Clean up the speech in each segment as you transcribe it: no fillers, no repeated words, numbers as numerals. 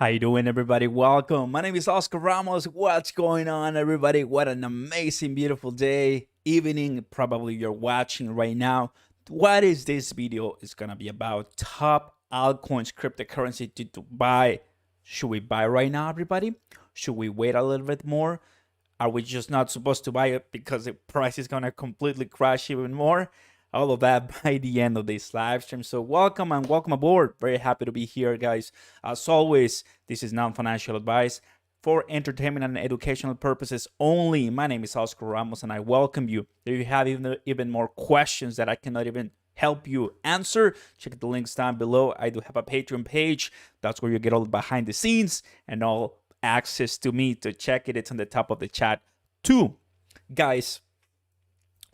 How you doing, everybody? Welcome. My name is Oscar Ramos. What's going on, everybody? What an amazing, beautiful day, evening, probably you're watching right now. What is this video? It's gonna be about top altcoins, cryptocurrency to buy. Should we buy right now, everybody? Should we wait a little bit more? Are we just not supposed to buy it because the price is gonna completely crash even more? All of that by the end of this live stream. So welcome and welcome aboard. Very happy to be here, guys. As always, this is non-financial advice for entertainment and educational purposes only. My name is Oscar Ramos and I welcome you. If you have even more questions that I cannot even help you answer, check the links down below. I do have a Patreon page. That's where you get all the behind the scenes and all access to me to check it. It's on the top of the chat too. Guys,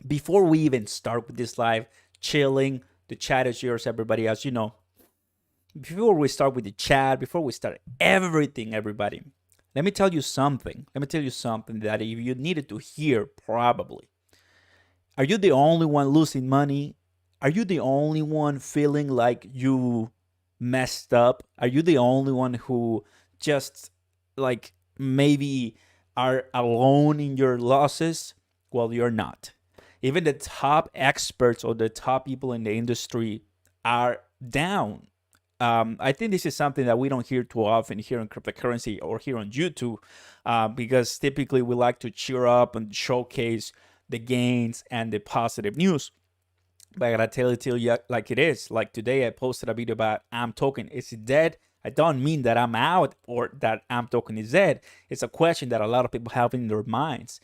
before we even start with this live, chilling, the chat is yours, everybody, as you know. Before we start with the chat, before we start everything, everybody, let me tell you something. Let me tell you something that if you needed to hear, probably. Are you the only one losing money? Are you the only one feeling like you messed up? Are you the only one who just like maybe are alone in your losses? Well, you're not. Even the top experts or the top people in the industry are down. I think this is something that we don't hear too often here in cryptocurrency or here on YouTube, because typically we like to cheer up and showcase the gains and the positive news. But I gotta tell you like it is. Like today, I posted a video about AMP token. Is it dead? I don't mean that I'm out or that AMP token is dead. It's a question that a lot of people have in their minds.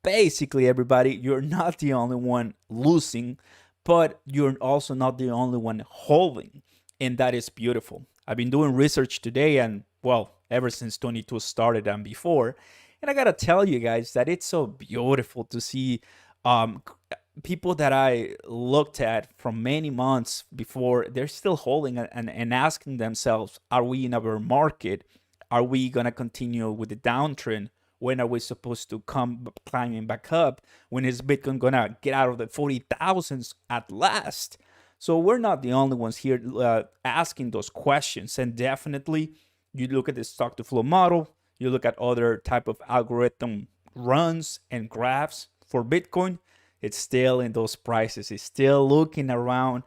Basically, everybody, you're not the only one losing, but you're also not the only one holding. And that is beautiful. I've been doing research today and, well, ever since 22 started and before. And I got to tell you guys that it's so beautiful to see people that I looked at from many months before, they're still holding and asking themselves, are we in a bear market? Are we going to continue with the downtrend? When are we supposed to come climbing back up? When is Bitcoin gonna get out of the 40,000s at last? So we're not the only ones here asking those questions. And definitely, you look at the stock to flow model, you look at other type of algorithm runs and graphs for Bitcoin, it's still in those prices. It's still looking around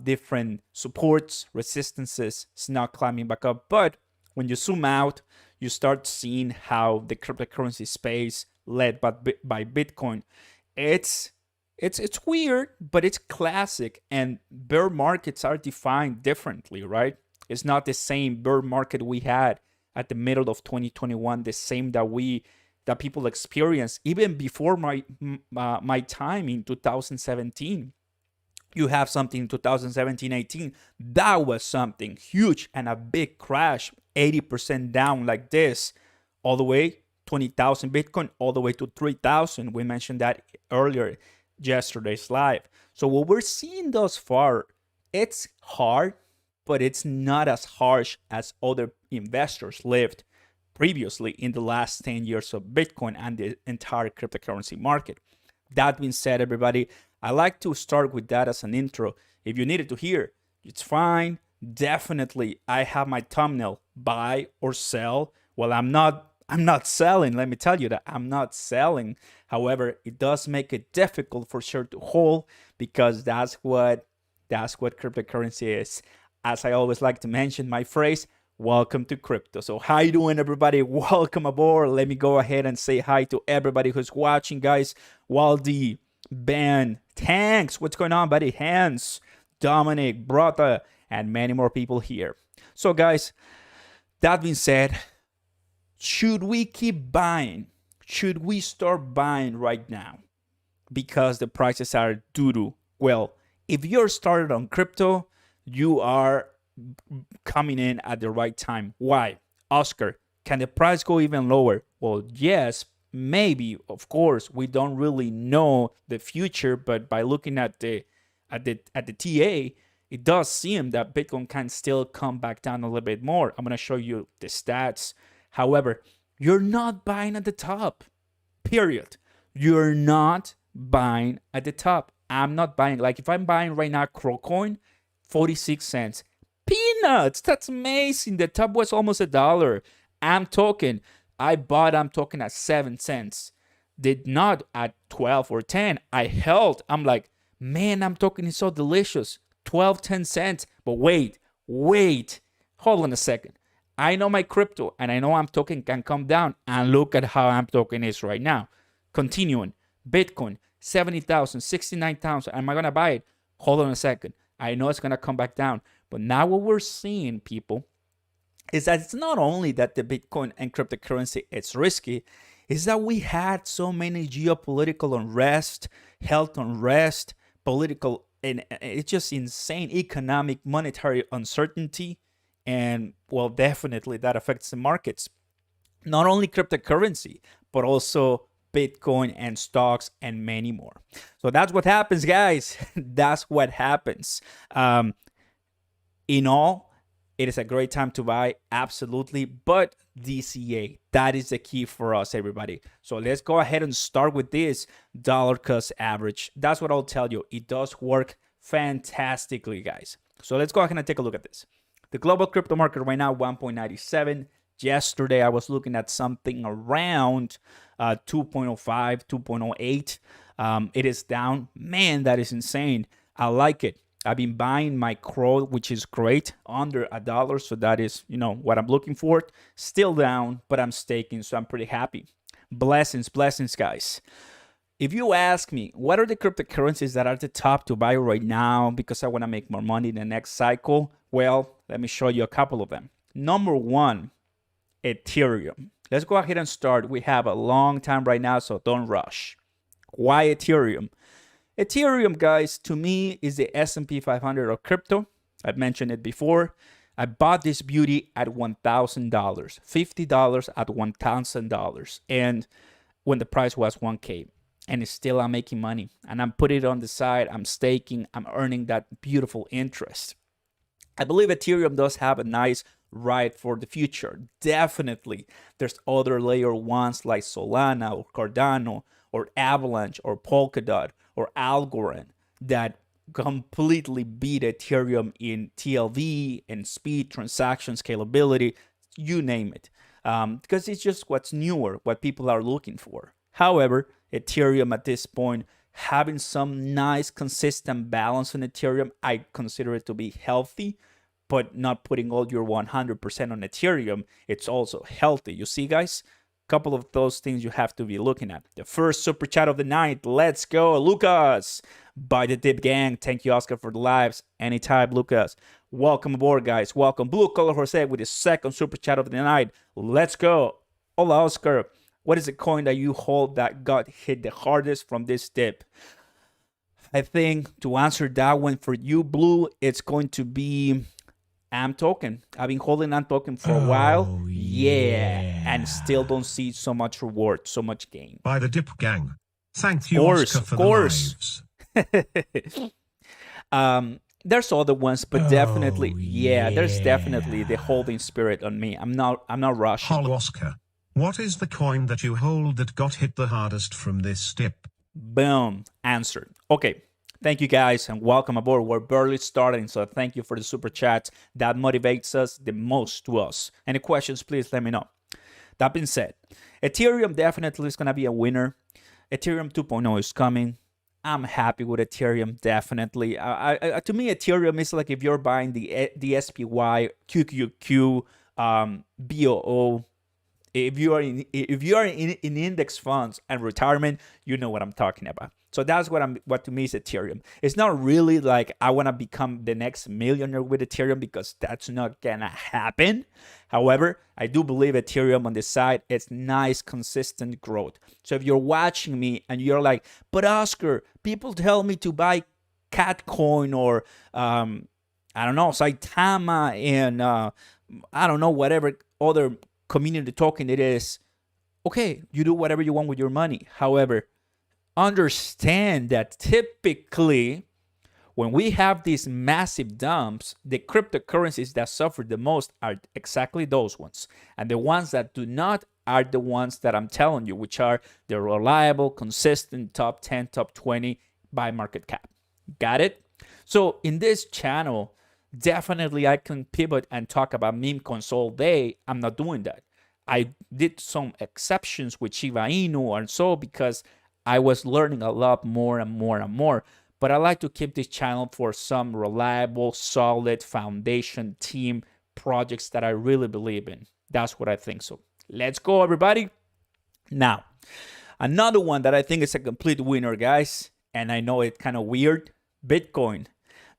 different supports, resistances. It's not climbing back up. But when you zoom out, you start seeing how the cryptocurrency space led by Bitcoin, it's weird, but it's classic. And bear markets are defined differently, right? It's not the same bear market we had at the middle of 2021, the same that people experienced even before my time in 2017. You have something in 2017-18 that was something huge and a big crash, 80% down like this, all the way 20,000 Bitcoin, all the way to 3,000. We mentioned that earlier, yesterday's live. So what we're seeing thus far, it's hard, but it's not as harsh as other investors lived previously in the last 10 years of Bitcoin and the entire cryptocurrency market. That being said, everybody, I like to start with that as an intro. If you needed to hear, it's fine. Definitely, I have my thumbnail, buy or sell. Well, I'm not selling. Let me tell you that I'm not selling. However, it does make it difficult for sure to hold because that's what cryptocurrency is. As I always like to mention my phrase, welcome to crypto. So how you doing, everybody? Welcome aboard. Let me go ahead and say hi to everybody who's watching, guys. Waldi, Ben, Tanks, what's going on, buddy? Hans, Dominic, Brota, and many more people here. So, guys, that being said, should we keep buying? Should we start buying right now? Because the prices are doo-doo. Well, if you're started on crypto, you are coming in at the right time. Why? Oscar, can the price go even lower? Well, yes, maybe, of course. We don't really know the future, but by looking at the TA, it does seem that Bitcoin can still come back down a little bit more. I'm going to show you the stats. However, you're not buying at the top, period. You're not buying at the top. I'm not buying. Like if I'm buying right now, CRO coin, 46 cents. peanuts. That's amazing. The top was almost $1. I'm talking, I bought I'm talking at 7 cents. Did not at 12 or 10. I held. I'm like, man, I'm talking it's so delicious. 12, 10 cents. But wait. Hold on a second. I know my crypto and I know I'm talking can come down, and look at how I'm talking is right now. Continuing. Bitcoin, 70,000, 69,000. Am I going to buy it? Hold on a second. I know it's going to come back down. But now what we're seeing, people, is that it's not only that the Bitcoin and cryptocurrency it's risky, is that we had so many geopolitical unrest, health unrest, political, and it's just insane economic, monetary uncertainty. And well, definitely that affects the markets. Not only cryptocurrency, but also Bitcoin and stocks and many more. So that's what happens, guys. That's what happens. In all, it is a great time to buy, absolutely. But DCA, that is the key for us, everybody. So let's go ahead and start with this dollar cost average. That's what I'll tell you. It does work fantastically, guys. So let's go ahead and take a look at this. The global crypto market right now, 1.97. Yesterday, I was looking at something around 2.05, 2.08. It is down. Man, that is insane. I like it. I've been buying my CRO, which is great, under $1. So that is, what I'm looking for. Still down, but I'm staking, so I'm pretty happy. Blessings, guys. If you ask me, what are the cryptocurrencies that are at the top to buy right now because I want to make more money in the next cycle? Well, let me show you a couple of them. Number one, Ethereum. Let's go ahead and start. We have a long time right now, so don't rush. Why Ethereum? Ethereum, guys, to me is the S&P 500 of crypto. I've mentioned it before. I bought this beauty at $1,000, $50 at $1,000, and when the price was 1K. And still I'm making money, and I'm putting it on the side. I'm staking. I'm earning that beautiful interest. I believe Ethereum does have a nice ride for the future. Definitely. There's other layer ones like Solana or Cardano or Avalanche or Polkadot or Algorand that completely beat Ethereum in TLV and speed, transaction scalability, you name it. Because it's just what's newer, what people are looking for. However, Ethereum at this point, having some nice consistent balance on Ethereum, I consider it to be healthy, but not putting all your 100% on Ethereum. It's also healthy. You see, guys, a couple of those things you have to be looking at. The first super chat of the night. Let's go, Lucas. By the dip gang. Thank you, Oscar, for the lives. Anytime, Lucas. Welcome aboard, guys. Welcome. Blue Color Jose with the second super chat of the night. Let's go. Hola, Oscar. What is the coin that you hold that got hit the hardest from this dip? I think to answer that one for you, Blue, it's going to be AM token. I've been holding AM token for a while. Yeah. And still don't see so much reward, so much gain. By the dip gang. Thank you, Oscar, for the lives. There's other ones, but definitely, there's definitely the holding spirit on me. I'm not rushing. Hello, Oscar. What is the coin that you hold that got hit the hardest from this dip? Boom. Answered. Okay. Thank you, guys, and welcome aboard. We're barely starting, so thank you for the super chats. That motivates us the most to us. Any questions, please let me know. That being said, Ethereum definitely is going to be a winner. Ethereum 2.0 is coming. I'm happy with Ethereum, definitely. To me, Ethereum is like if you're buying the SPY, QQQ, BOO. If you are in index funds and retirement, you know what I'm talking about. So that's what to me is Ethereum. It's not really like I want to become the next millionaire with Ethereum, because that's not gonna happen. However, I do believe Ethereum on the side, it's nice, consistent growth. So if you're watching me and you're like, but Oscar, people tell me to buy Catcoin or I don't know, Saitama and I don't know, whatever other community token it is, okay, you do whatever you want with your money. However, understand that typically when we have these massive dumps, the cryptocurrencies that suffer the most are exactly those ones. And the ones that do not are the ones that I'm telling you, which are the reliable, consistent top 10, top 20 by market cap. Got it? So in this channel, Definitely, I can pivot and talk about meme coins all day. I'm not doing that. I did some exceptions with Shiba Inu and so because I was learning a lot more and more and more. But I like to keep this channel for some reliable, solid foundation team projects that I really believe in. That's what I think. So let's go, everybody. Now, another one that I think is a complete winner, guys, and I know it's kind of weird, Bitcoin.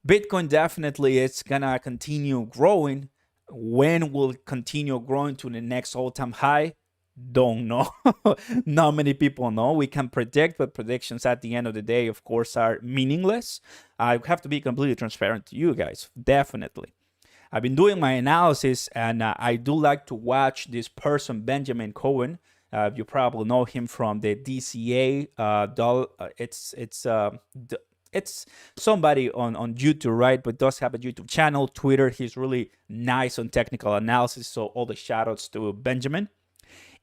Bitcoin definitely is gonna continue growing. When will it continue growing to the next all-time high? Don't know. Not many people know. We can predict, but predictions at the end of the day, of course, are meaningless. I have to be completely transparent to you guys, definitely. I've been doing my analysis, and I do like to watch this person, Benjamin Cohen. You probably know him from the DCA. It's somebody on YouTube, right? But does have a YouTube channel, Twitter. He's really nice on technical analysis. So all the shout outs to Benjamin.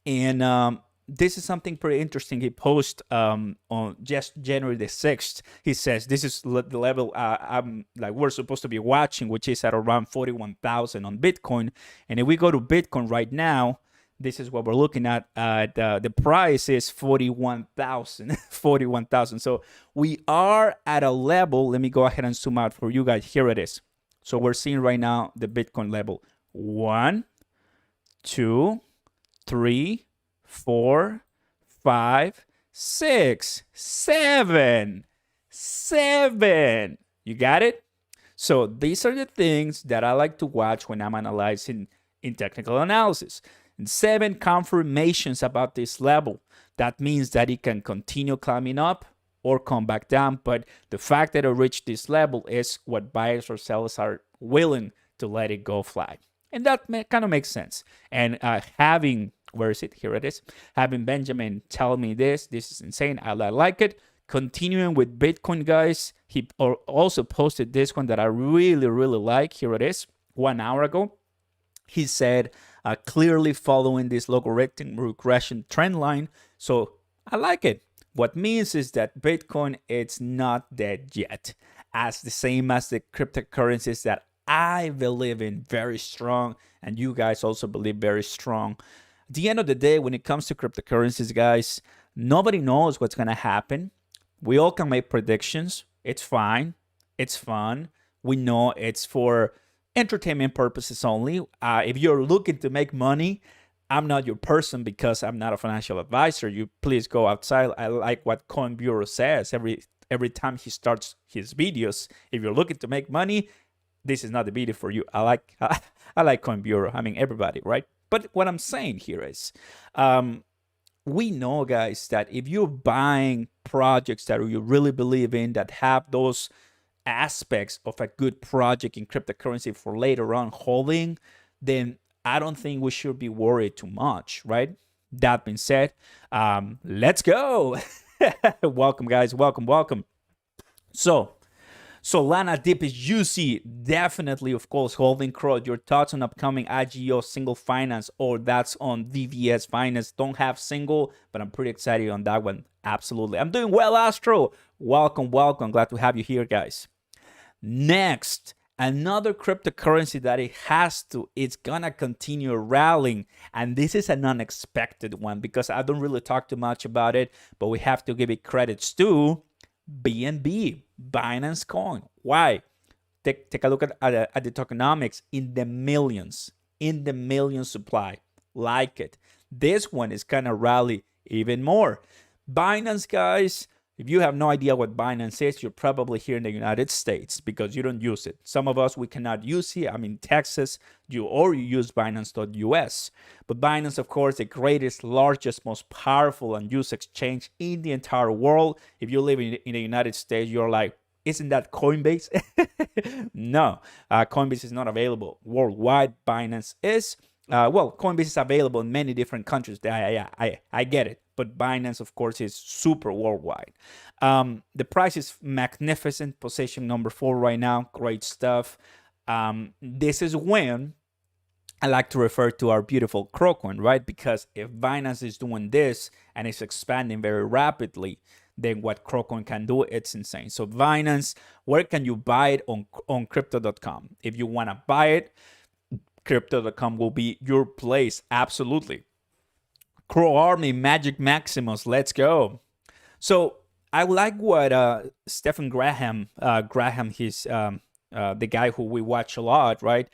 And this is something pretty interesting. He posted on just January the 6th. He says, this is the level we're supposed to be watching, which is at around 41,000 on Bitcoin. And if we go to Bitcoin right now, this is what we're looking at. The price is 41,000. 41,000. So we are at a level. Let me go ahead and zoom out for you guys. Here it is. So we're seeing right now the Bitcoin level. 1, 2, 3, 4, 5, 6, 7. 7. You got it? So these are the things that I like to watch when I'm analyzing in technical analysis. And 7 confirmations about this level. That means that it can continue climbing up or come back down. But the fact that it reached this level is what buyers or sellers are willing to let it go fly. And that kind of makes sense. And having, where is it? Here it is. Having Benjamin tell me this is insane. I like it. Continuing with Bitcoin, guys. He also posted this one that I really, really like. Here it is. 1 hour ago. He said, clearly following this logarithmic regression trend line. So I like it. What means is that Bitcoin, it's not dead yet. As the same as the cryptocurrencies that I believe in very strong, and you guys also believe very strong. At the end of the day, when it comes to cryptocurrencies, guys, nobody knows what's going to happen. We all can make predictions. It's fine. It's fun. We know it's for entertainment purposes only. If you're looking to make money, I'm not your person because I'm not a financial advisor. You please go outside. I like what Coin Bureau says every time he starts his videos. If you're looking to make money, this is not the video for you. I like Coin Bureau. I mean, everybody, right? But what I'm saying here is, we know, guys, that if you're buying projects that you really believe in, that have those aspects of a good project in cryptocurrency for later on holding, then I don't think we should be worried too much, right? That being said, let's go. Welcome, guys. Welcome. So, Solana dip is juicy. Definitely, of course, holding CRO. Your thoughts on upcoming IGO single finance, or that's on DVS finance. Don't have single, but I'm pretty excited on that one. Absolutely. I'm doing well, Astro. Welcome. Glad to have you here, guys. Next, another cryptocurrency that it's gonna continue rallying, and this is an unexpected one because I don't really talk too much about it, but we have to give it credits to BNB, Binance Coin. Why? Take a look at the tokenomics in the millions supply. Like it. This one is gonna rally even more. Binance, guys. If you have no idea what Binance is, you're probably here in the United States because you don't use it. Some of us, we cannot use it. I'm in Texas, you use Binance.us. But Binance, of course, the greatest, largest, most powerful and used exchange in the entire world. If you live in the United States, you're like, isn't that Coinbase? No, Coinbase is not available worldwide. Binance is. Coinbase is available in many different countries. I get it. But Binance, of course, is super worldwide. The price is magnificent. Position number 4 right now. Great stuff. This is when I like to refer to our beautiful CRO coin, right? Because if Binance is doing this and it's expanding very rapidly, than what CRO can do. It's insane. So Binance, where can you buy it? On crypto.com. If you want to buy it, crypto.com will be your place. Absolutely. CRO Army, Magic Maximus, let's go. So I like what Stephen Graham, he's the guy who we watch a lot, right?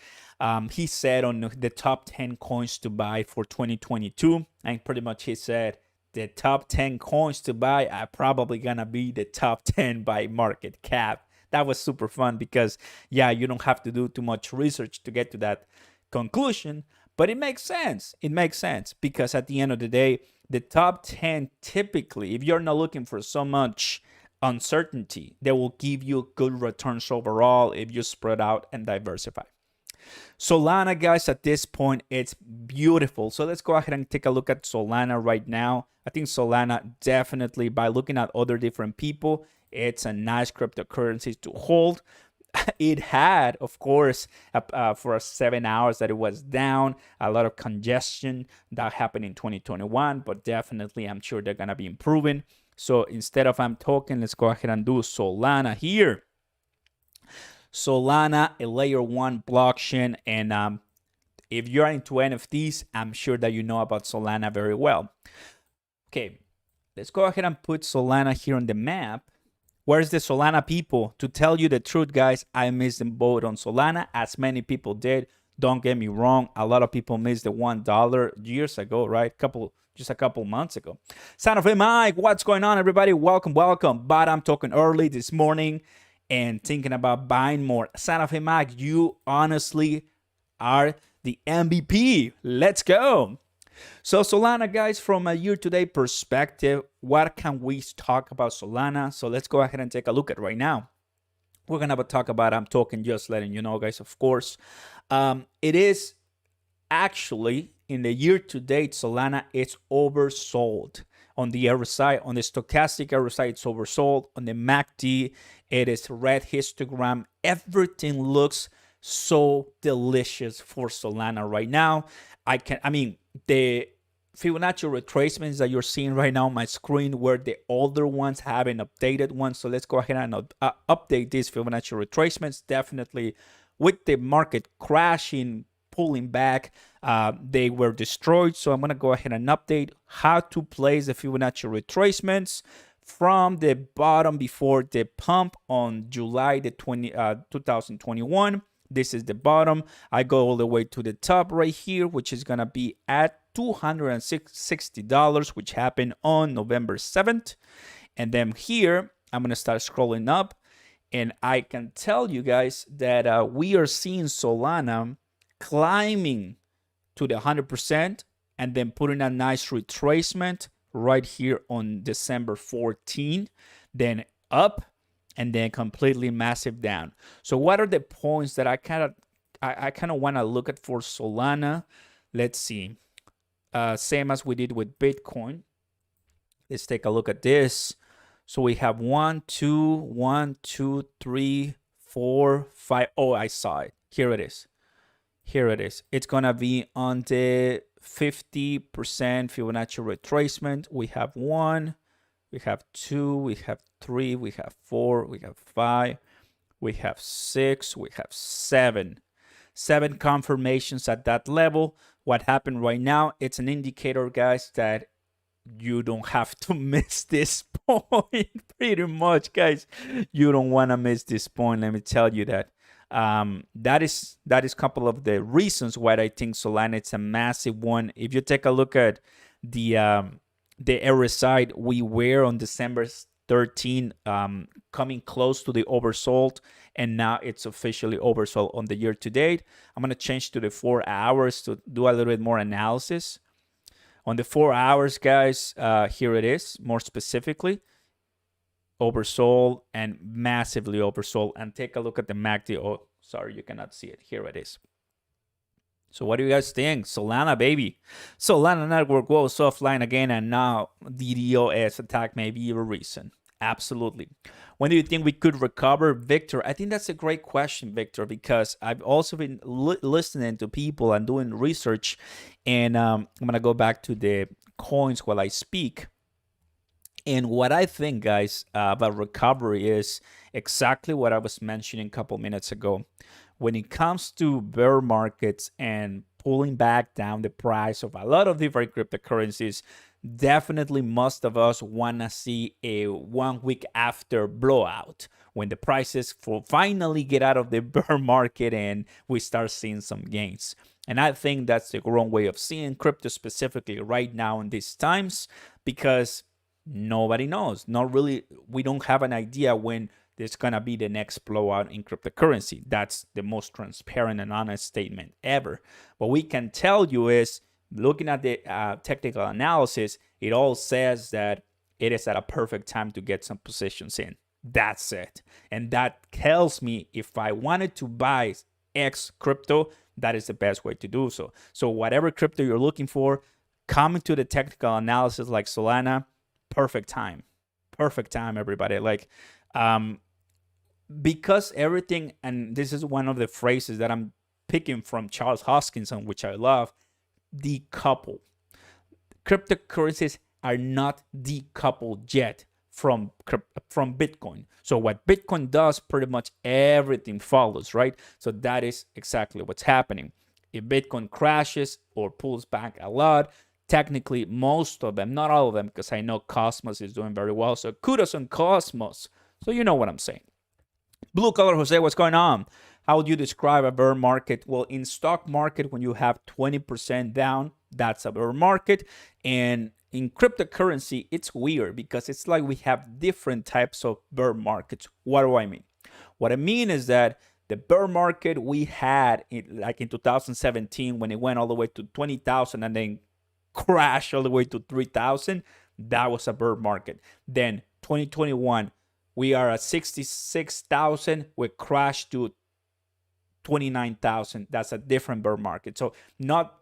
He said on the top 10 coins to buy for 2022, and pretty much he said the top 10 coins to buy are probably gonna be the top 10 by market cap. That was super fun because, yeah, you don't have to do too much research to get to that conclusion, but it makes sense. It makes sense because at the end of the day, the top 10 typically, if you're not looking for so much uncertainty, they will give you good returns overall if you spread out and diversify. Solana, guys, at this point, it's beautiful. So let's go ahead and take a look at Solana right now. I think Solana definitely, by looking at other different people, it's a nice cryptocurrency to hold. It had, of course, for 7 hours that it was down, a lot of congestion that happened in 2021, but definitely I'm sure they're going to be improving. So instead of I'm talking, let's go ahead and do Solana here. Solana, a layer 1 blockchain, and if you're into NFTs, I'm sure that you know about Solana very well. Okay, let's go ahead and put Solana here on the map. Where's the Solana people? To tell you the truth, guys, I missed the boat on Solana, as many people did. Don't get me wrong, a lot of people missed the $1 years ago, right? Just a couple months ago. Son of a Mike, what's going on, everybody? Welcome. But I'm talking early this morning and thinking about buying more. Son of a Mike, you honestly are the MVP. Let's go. So Solana, guys, from a year-to-date perspective, what can we talk about Solana? So let's go ahead and take a look at right now. We're going to talk about, I'm talking, just letting you know, guys, of course. It is actually, in the year-to-date, Solana is oversold. On the RSI, on the stochastic RSI, it's oversold. On the MACD, it is red histogram. Everything looks so delicious for Solana right now. The Fibonacci retracements that you're seeing right now on my screen were the older ones, haven't updated ones. So let's go ahead and update these Fibonacci retracements. Definitely with the market crashing, pulling back, they were destroyed. So I'm going to go ahead and update how to place the Fibonacci retracements from the bottom before the pump on July 2021. This is the bottom. I go all the way to the top right here, which is going to be at $260, which happened on November 7th. And then here, I'm going to start scrolling up. And I can tell you guys that we are seeing Solana climbing to the 100% and then putting a nice retracement right here on December 14. Then up. And then completely massive down. So what are the points that I kind of want to look at for Solana? Let's see. Same as we did with Bitcoin. Let's take a look at this. So we have 1, 2, 3, 4, 5. Oh, I saw it. Here it is. It's going to be on the 50% Fibonacci retracement. We have 1. We have 2, we have 3, we have 4, we have 5, we have 6, we have 7. 7 confirmations at that level. What happened right now, it's an indicator, guys, that you don't have to miss this point. Pretty much, guys. You don't want to miss this point. Let me tell you that. That is a couple of the reasons why I think Solana is a massive one. If you take a look at the RSI, we were on December 13 coming close to the oversold, and now it's officially oversold on the year to date. I'm going to change to the 4 hours to do a little bit more analysis. On the 4 hours, guys, here it is, more specifically. Oversold and massively oversold. And take a look at the MACD. Oh, sorry, you cannot see it. Here it is. So what do you guys think? Solana, baby. Solana network goes offline again, and now DDoS attack may be a reason. Absolutely. When do you think we could recover, Victor? I think that's a great question, Victor, because I've also been listening to people and doing research, and I'm going to go back to the coins while I speak. And what I think, guys, about recovery is exactly what I was mentioning a couple minutes ago. When it comes to bear markets and pulling back down the price of a lot of different cryptocurrencies, definitely most of us want to see a 1 week after blowout when the prices finally get out of the bear market and we start seeing some gains. And I think that's the wrong way of seeing crypto specifically right now in these times, because nobody knows. Not really, we don't have an idea when there's gonna be the next blowout in cryptocurrency. That's the most transparent and honest statement ever. What we can tell you is, looking at the technical analysis, it all says that it is at a perfect time to get some positions in. That's it. And that tells me if I wanted to buy X crypto, that is the best way to do so. So whatever crypto you're looking for, coming to the technical analysis like Solana, perfect time. Perfect time, everybody. Like, because everything, and this is one of the phrases that I'm picking from Charles Hoskinson, which I love, decouple. Cryptocurrencies are not decoupled yet from Bitcoin. So what Bitcoin does, pretty much everything follows, right? So that is exactly what's happening. If Bitcoin crashes or pulls back a lot, technically most of them, not all of them, because I know Cosmos is doing very well. So kudos on Cosmos. So you know what I'm saying. Blue collar Jose, what's going on? How would you describe a bear market? Well, in stock market, when you have 20% down, that's a bear market. And in cryptocurrency, it's weird because it's like we have different types of bear markets. What do I mean? What I mean is that the bear market we had like in 2017, when it went all the way to 20,000 and then crashed all the way to 3,000, that was a bear market. Then 2021, we are at 66,000, we crashed to 29,000. That's a different bear market. So not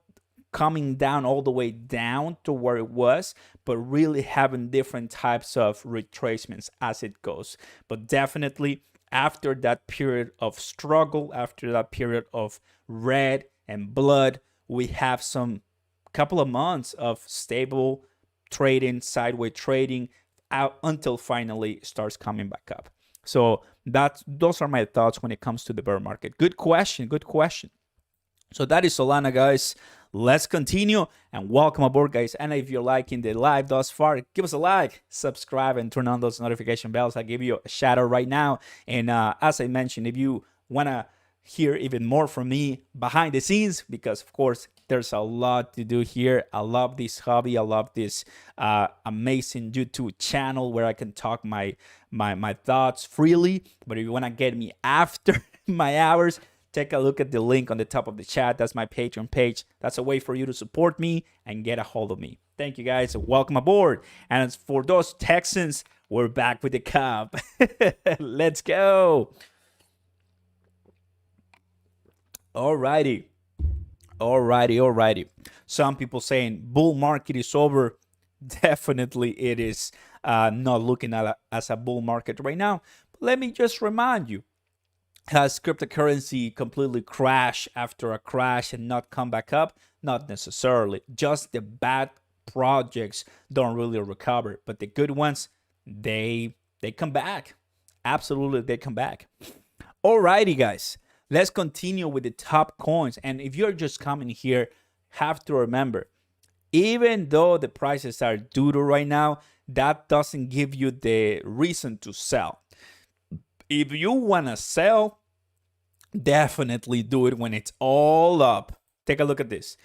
coming down all the way down to where it was, but really having different types of retracements as it goes. But definitely after that period of struggle, after that period of red and blood, we have some couple of months of stable trading, sideways trading, out until finally it starts coming back up. So those are my thoughts when it comes to the bear market. Good question. So that is Solana, guys. Let's continue and welcome aboard, guys. And if you're liking the live thus far, give us a like, subscribe, and turn on those notification bells. I'll give you a shout out right now. And as I mentioned, if you want to hear even more from me behind the scenes, because of course there's a lot to do here. I love this hobby. I love this amazing YouTube channel where I can talk my thoughts freely. But if you want to get me after my hours, take a look at the link on the top of the chat. That's my Patreon page. That's a way for you to support me and get a hold of me. Thank you, guys. Welcome aboard. And as for those Texans, we're back with the cup. Let's go. Alrighty. Some people saying bull market is over. Definitely it is not looking at as a bull market right now. But let me just remind you, has cryptocurrency completely crashed after a crash and not come back up? Not necessarily. Just the bad projects don't really recover, but the good ones, they come back. Absolutely, they come back. Alrighty, guys. Let's continue with the top coins. And if you're just coming here, have to remember, even though the prices are doodle right now, that doesn't give you the reason to sell. If you want to sell, definitely do it when it's all up. Take a look at this.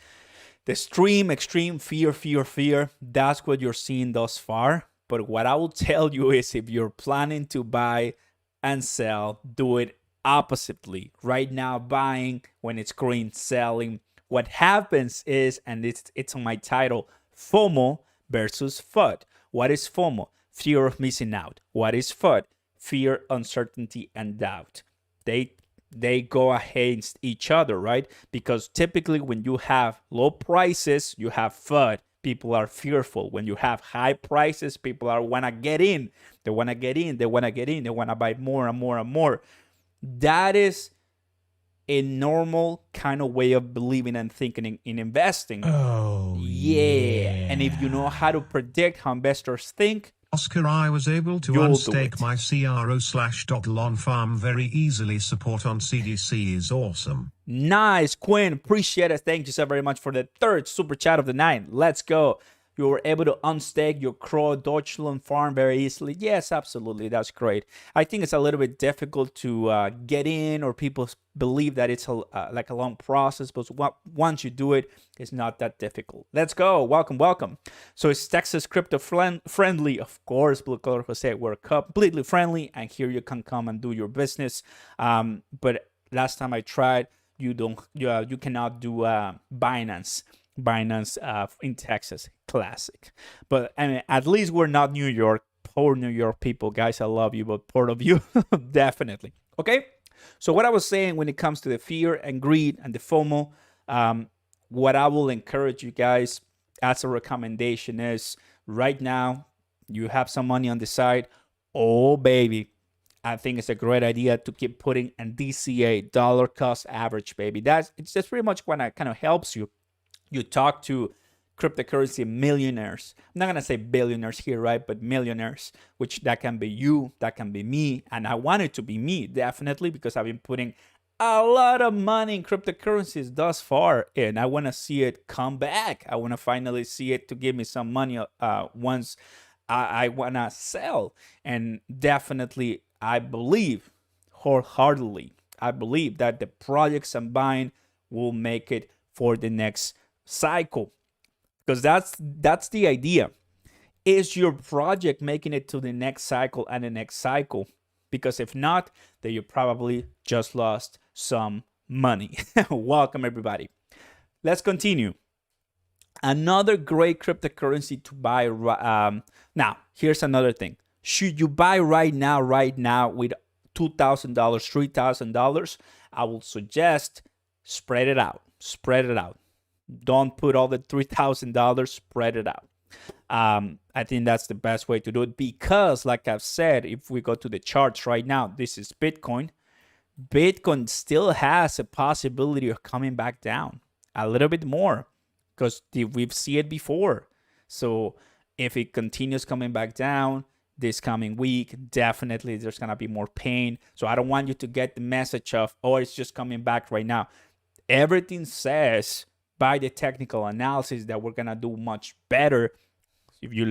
The extreme fear. That's what you're seeing thus far. But what I will tell you is, if you're planning to buy and sell, do it oppositely. Right now, buying when it's green, selling. What happens is, and it's on my title, FOMO versus FUD. What is FOMO? Fear of missing out. What is FUD? Fear, uncertainty, and doubt. They go against each other, right? Because typically when you have low prices, you have FUD. People are fearful. When you have high prices, people want to get in. They want to get in. They want to buy more and more and more. That is a normal kind of way of believing and thinking in investing. Oh, yeah. And if you know how to predict how investors think, Oscar, I was able to You'll do unstake it. my CRO/DOGL on farm very easily. Support on CDC is awesome. Nice, Quinn. Appreciate it. Thank you so very much for the third super chat of the night. Let's go. You were able to unstake your CRO Deutschland farm very easily. Yes, absolutely. That's great. I think it's a little bit difficult to get in, or people believe that it's like a long process, but once you do it, it's not that difficult. Let's go. Welcome, welcome. So it's Texas crypto friendly. Of course, Blue Color Jose, we're completely friendly, and here you can come and do your business. But last time I tried, you cannot do Binance in Texas. Classic. But I mean, at least we're not New York. Poor New York people, guys, I love you, but part of you definitely. Okay, so what I was saying when it comes to the fear and greed and the FOMO, what I will encourage you guys as a recommendation is, right now you have some money on the side. Oh baby, I think it's a great idea to keep putting in DCA, dollar cost average, baby. That's pretty much what kind of helps you. You talk to cryptocurrency millionaires. I'm not gonna say billionaires here, right? But millionaires, which that can be you, that can be me, and I want it to be me, definitely, because I've been putting a lot of money in cryptocurrencies thus far, and I want to see it come back. I want to finally see it to give me some money once I want to sell. And definitely, I believe wholeheartedly, I believe that the projects I'm buying will make it for the next cycle, because that's the idea. Is your project making it to the next cycle and the next cycle? Because if not, then you probably just lost some money. Welcome everybody. Let's continue. Another great cryptocurrency to buy. Now, here's another thing. Should you buy right now with $2,000, $3,000? I will suggest spread it out. Spread it out. Don't put all the $3,000. Spread it out. I think that's the best way to do it, because like I've said, if we go to the charts right now, this is Bitcoin. Bitcoin still has a possibility of coming back down a little bit more, because we've seen it before. So if it continues coming back down this coming week, definitely there's gonna be more pain. So I don't want you to get the message of, oh, it's just coming back right now. Everything says by the technical analysis that we're gonna do much better. If you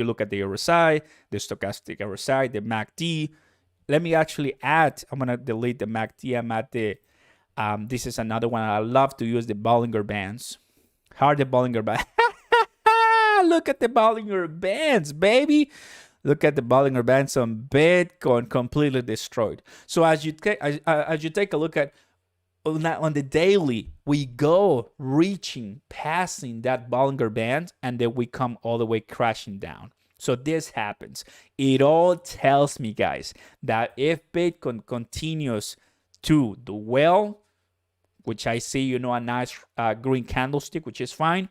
look at the RSI, the stochastic RSI, the MACD. Let me actually add, I'm gonna delete the MACD. I'm at the this is another one. I love to use the Bollinger Bands. How are the Bollinger Bands? Look at the Bollinger Bands, baby. Look at the Bollinger Bands on Bitcoin, completely destroyed. So as you take a look at on the daily, we go passing that Bollinger Band, and then we come all the way crashing down. So this happens. It all tells me, guys, that if Bitcoin continues to do well, which I see, a nice green candlestick, which is fine,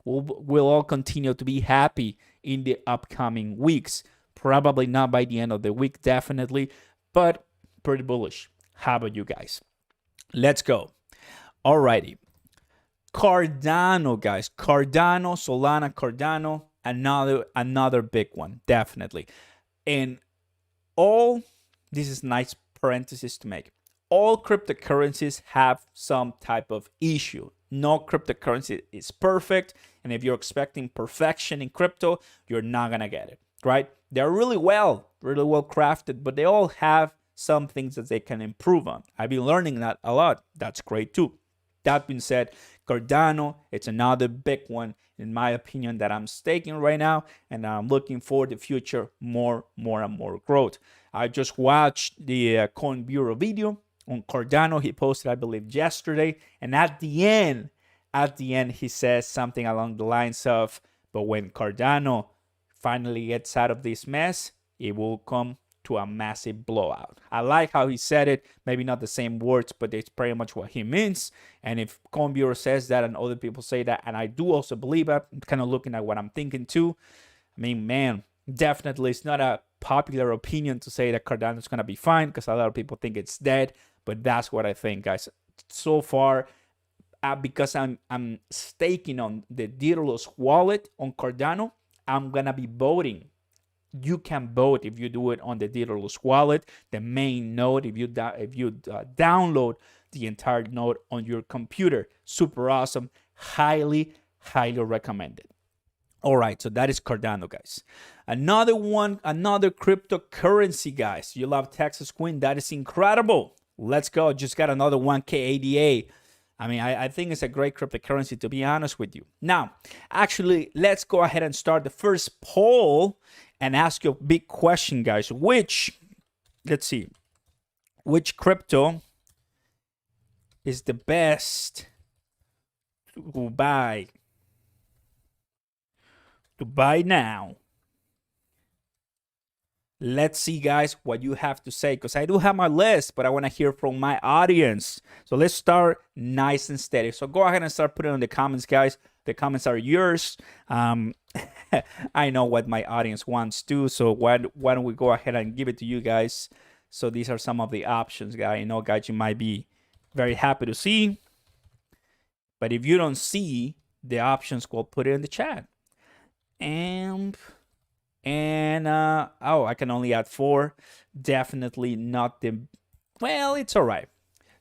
we'll all continue to be happy in the upcoming weeks. Probably not by the end of the week, definitely, but pretty bullish. How about you guys? Let's go. Alrighty. Cardano, guys. Cardano, Solana, Cardano, another big one, definitely. And this is nice parenthesis to make. All cryptocurrencies have some type of issue. No cryptocurrency is perfect, and if you're expecting perfection in crypto, you're not gonna get it, right? They're really well crafted, but they all have some things that they can improve on. I've been learning that a lot. That's great too. That being said, Cardano, it's another big one, in my opinion, that I'm staking right now, and I'm looking for the future more and more growth. I just watched the Coin Bureau video on Cardano. He posted, I believe, yesterday, and at the end, he says something along the lines of, but when Cardano finally gets out of this mess, it will come to a massive blowout. I like how he said it. Maybe not the same words, but it's pretty much what he means. And if Coin Bureau says that and other people say that, and I do also believe it, I'm kind of looking at what I'm thinking too. I mean, man, definitely it's not a popular opinion to say that Cardano is going to be fine, because a lot of people think it's dead, but that's what I think, guys. So far, because I'm staking on the Daedalus wallet on Cardano, I'm going to be voting you can vote if you do it on the Daedalus wallet, the main node, if you download the entire node on your computer. Super awesome. Highly recommended. All right, so that is Cardano, guys. Another one, another cryptocurrency, guys. You love Texas Queen. That is incredible. Let's go. Just got another 1K ADA. I mean, I think it's a great cryptocurrency, to be honest with you. Now, actually, let's go ahead and start the first poll and ask you a big question, guys. Let's see, which crypto is the best to buy? To buy now. Let's see, guys, what you have to say, because I do have my list, but I want to hear from my audience. So let's start nice and steady. So go ahead and start putting in the comments, guys. The comments are yours. I know what my audience wants to, so why don't we go ahead and give it to you guys. So these are some of the options, guys. I know, guys, you might be very happy to see, but if you don't see the options, we'll put it in the chat. And oh, I can only add 4. Definitely not the, well, it's all right.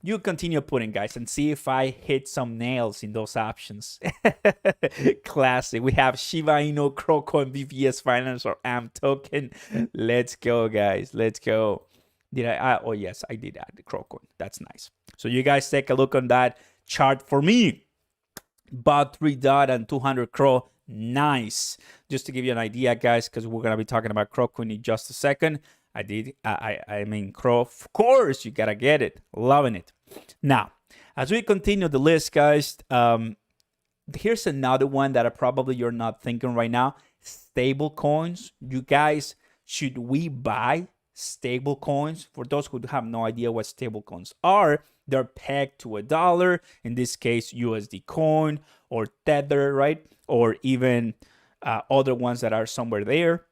You continue putting, guys, and see if I hit some nails in those options. Classic. We have Shiba Inu, CRO, BVS Finance, or AM token. Let's go, guys. Let's go. Did I? Oh, yes, I did add the CRO. That's nice. So you guys take a look on that chart for me. Bought 3 DOT and 200 CRO. Nice. Just to give you an idea, guys, because we're gonna be talking about CRO in just a second. I mean CRO, of course, you gotta get it. Loving it. Now, as we continue the list, guys, here's another one that probably you're not thinking right now. Stable coins. You guys, should we buy stable coins? For those who have no idea what stable coins are, they're pegged to $1, in this case USD coin or Tether, right? Or even other ones that are somewhere there.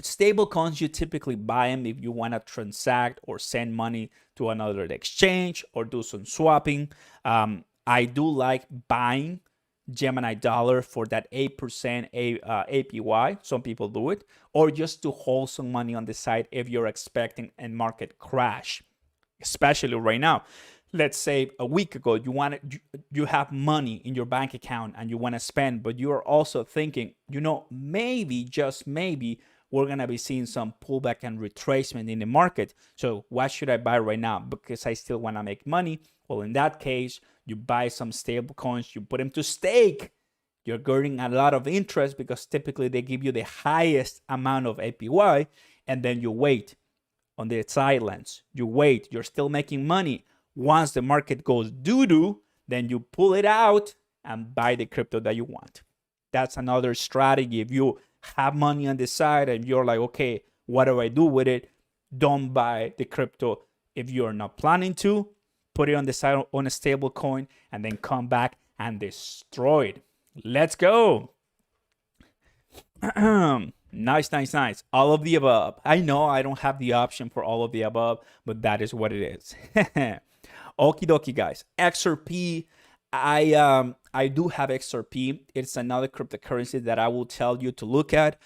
Stable coins, you typically buy them if you want to transact or send money to another exchange or do some swapping. I do like buying Gemini dollar for that 8% APY. Some people do it, or just to hold some money on the side if you're expecting a market crash, especially right now. Let's say a week ago you have money in your bank account and you want to spend, but you are also thinking, maybe, just maybe, we're going to be seeing some pullback and retracement in the market. So what should I buy right now? Because I still want to make money. Well, in that case, you buy some stable coins, you put them to stake. You're getting a lot of interest because typically they give you the highest amount of APY, and then you wait on the sidelines. You wait, you're still making money. Once the market goes doo-doo, then you pull it out and buy the crypto that you want. That's another strategy. If you have money on the side and you're like, okay, what do I do with it? Don't buy the crypto if you're not planning to. Put it on the side on a stable coin and then come back and destroy it. Let's go. Nice. All of the above. I know I don't have the option for all of the above, but that is what it is. Okie dokie, guys. XRP. I do have XRP. It's another cryptocurrency that I will tell you to look at.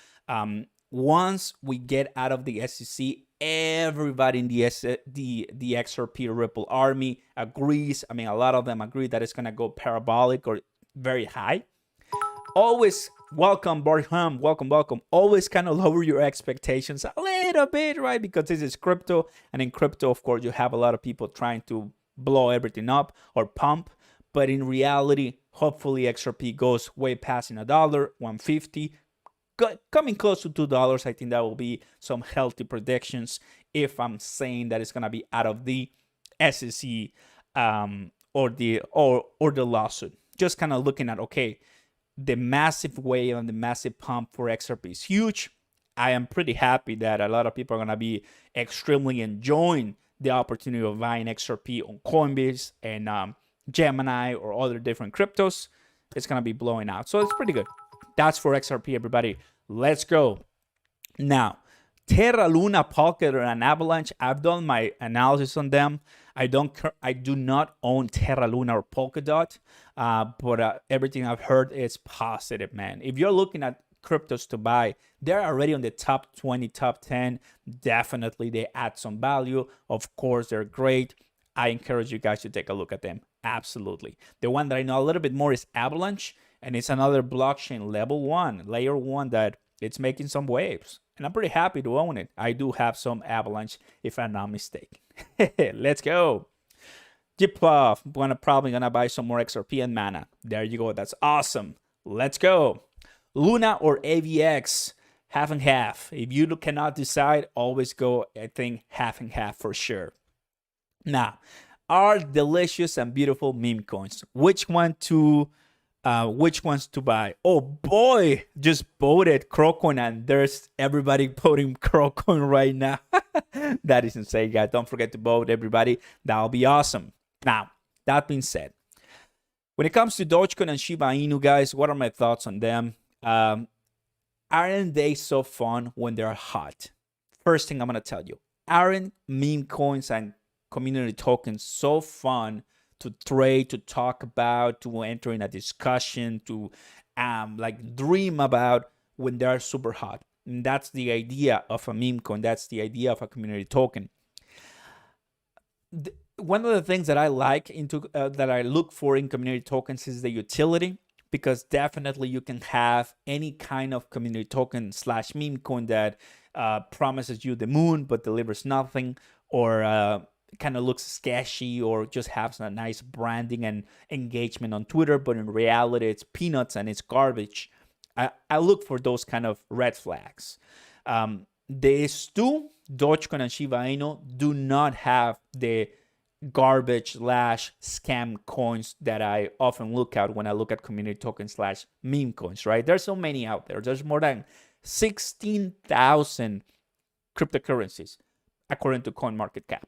Once we get out of the SEC, everybody in the XRP Ripple army agrees. I mean, a lot of them agree that it's gonna go parabolic or very high. Always welcome, Barham. Welcome. Always kind of lower your expectations a little bit, right? Because this is crypto, and in crypto, of course, you have a lot of people trying to blow everything up or pump. But in reality, hopefully XRP goes way past $1, $1.50, coming close to $2. I think that will be some healthy predictions if I'm saying that it's gonna be out of the SEC or the lawsuit. Just kind of looking at, okay, the massive wave and the massive pump for XRP is huge. I am pretty happy that a lot of people are gonna be extremely enjoying the opportunity of buying XRP on Coinbase and Gemini or other different cryptos. It's gonna be blowing out, so it's pretty good. That's for XRP, everybody. Let's go. Now, Terra Luna, Polkadot, and Avalanche, I've done my analysis on them. I do not own Terra Luna or Polkadot, but everything I've heard is positive, man. If you're looking at cryptos to buy. They're already on the top 20, top 10. Definitely they add some value. Of course, they're great. I encourage you guys to take a look at them. Absolutely. The one that I know a little bit more is Avalanche, and it's another blockchain layer one that it's making some waves. And I'm pretty happy to own it. I do have some Avalanche, if I'm not mistaken. Let's go. Jiplov, probably gonna buy some more XRP and Mana. There you go. That's awesome. Let's go. Luna or AVX, half and half. If you cannot decide, always go, I think, half and half for sure. Now, our delicious and beautiful meme coins. Which ones to buy? Oh boy, just voted CRO and there's everybody voting CRO right now. That is insane, guys. Don't forget to vote, everybody. That'll be awesome. Now, that being said, when it comes to Dogecoin and Shiba Inu, guys, what are my thoughts on them? Aren't they so fun when they're hot? First thing I'm going to tell you, aren't meme coins and community tokens so fun to trade, to talk about, to enter in a discussion, to like dream about when they're super hot? And that's the idea of a meme coin. That's the idea of a community token. One of the things that I like that I look for in community tokens is the utility, because definitely you can have any kind of community token / meme coin that promises you the moon but delivers nothing, or kind of looks sketchy, or just has a nice branding and engagement on Twitter, but in reality it's peanuts and it's garbage. I look for those kind of red flags. These two, Dogecoin and Shiba Inu, do not have the garbage / scam coins that I often look at when I look at community tokens / meme coins, right? There's so many out there. There's more than 16,000 cryptocurrencies, according to CoinMarketCap.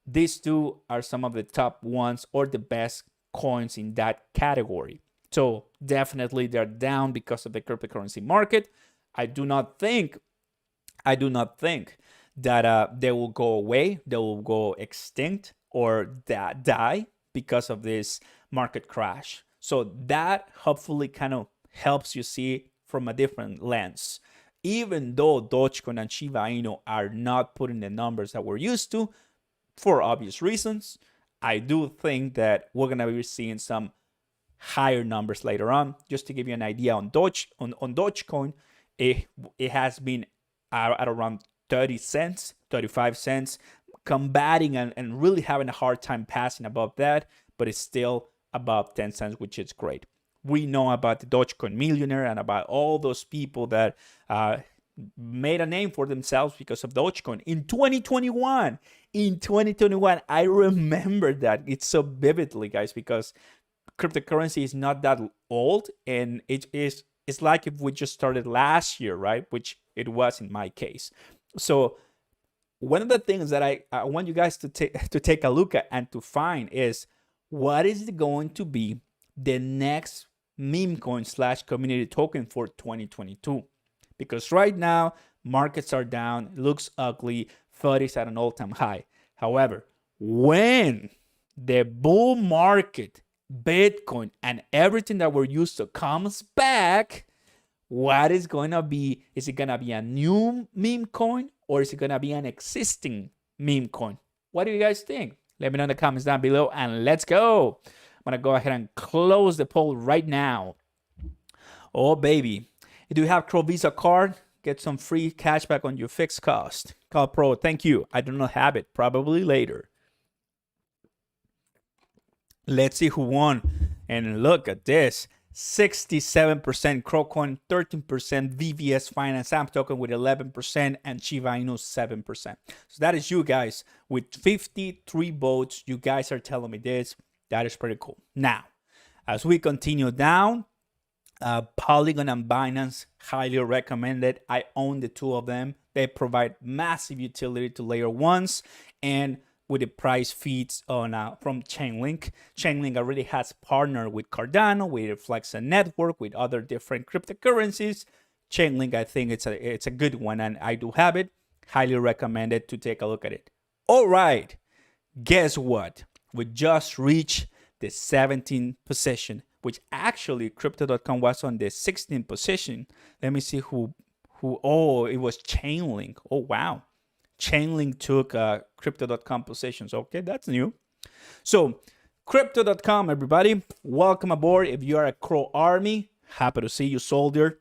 These two are some of the top ones or the best coins in that category. So definitely they're down because of the cryptocurrency market. I do not think that they will go away, they will go extinct or die because of this market crash. So that hopefully kind of helps you see from a different lens. Even though Dogecoin and Shiba Inu are not putting the numbers that we're used to, for obvious reasons, I do think that we're going to be seeing some higher numbers later on. Just to give you an idea on Dogecoin, it has been at around 30 cents, 35 cents, combating and really having a hard time passing above that, but it's still above 10 cents, which is great. We know about the Dogecoin millionaire and about all those people that made a name for themselves because of Dogecoin in 2021. I remember that. It's so vividly, guys, because cryptocurrency is not that old, and it's like if we just started last year, right? Which it was in my case. So one of the things that I want you guys to take a look at and to find is, what is going to be the next meme coin / community token for 2022? Because right now markets are down, looks ugly, FUD is at an all-time high. However, when the bull market, Bitcoin, and everything that we're used to comes back, what is going to be? Is it going to be a new meme coin, or is it going to be an existing meme coin? What do you guys think? Let me know in the comments down below, and let's go. I'm going to go ahead and close the poll right now. Oh, baby. Do you have CRO Visa card? Get some free cashback on your fixed cost. Call Pro, thank you. I do not have it. Probably later. Let's see who won. And look at this. 67% CRO coin, 13% VVS Finance AMP token with 11%, and Shiba Inu 7%. So that is you guys with 53 votes. You guys are telling me this. That is pretty cool. Now, as we continue down, Polygon and Binance, highly recommended. I own the two of them. They provide massive utility to layer ones, and with the price feeds on from Chainlink. Chainlink already has partnered with Cardano, with Flexa network, with other different cryptocurrencies. Chainlink, I think it's a good one, and I do have it. Highly recommended to take a look at it. All right, guess what? We just reached the 17th position. which actually crypto.com was on the 16th position. Let me see who, oh, it was Chainlink. Oh, wow. Chainlink took crypto.com positions. Okay, that's new. So crypto.com, everybody, welcome aboard. If you are a CRO army, happy to see you, soldier.